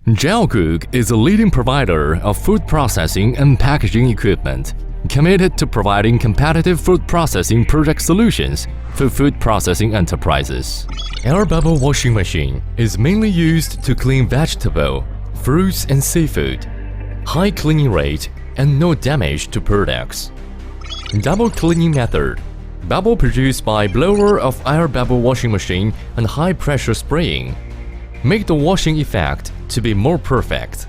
Gelgoog is a leading provider of food processing and packaging equipment, committed to providing competitive food processing project solutions for food processing enterprises. Air bubble washing machine is mainly used to clean vegetable, fruits and seafood. High cleaning rate and no damage to products. Double cleaning method. Bubble produced by blower of air bubble washing machine and high pressure spraying make the washing effect to be more perfect.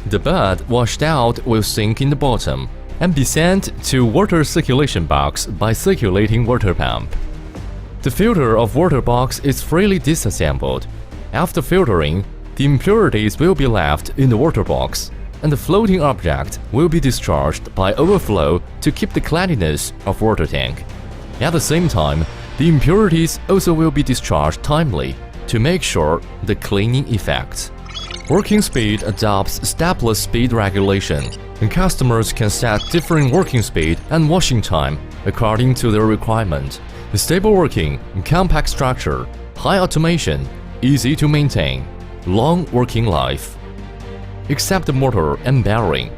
The bud washed out will sink in the bottom and be sent to water circulation box by circulating water pump. The filter of water box is freely disassembled. After filtering, the impurities will be left in the water box, and the floating object will be discharged by overflow to keep the cleanliness of water tank. At the same time, the impurities also will be discharged timely to make sure the cleaning effect. Working speed adopts stepless speed regulation, and customers can set different working speed and washing time according to their requirement. Stable working, compact structure, high automation, easy to maintain, long working life. Except the motor and bearing.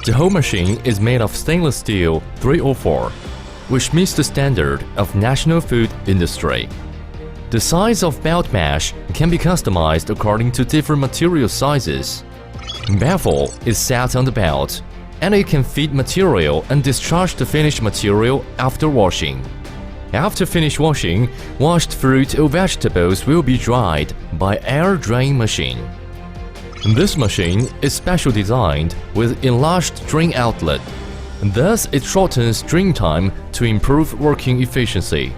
The whole machine is made of stainless steel 304, which meets the standard of national food industry. The size of belt mesh can be customized according to different material sizes. Baffle is set on the belt, and it can feed material and discharge the finished material after washing. After finished washing, washed fruit or vegetables will be dried by air drain machine. This machine is special designed with enlarged drain outlet, thus it shortens drain time to improve working efficiency.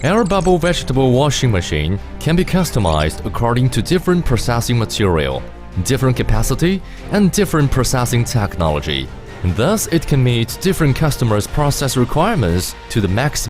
Air bubble vegetable washing machine can be customized according to different processing material, different capacity, and different processing technology. Thus, it can meet different customers' process requirements to the maximum.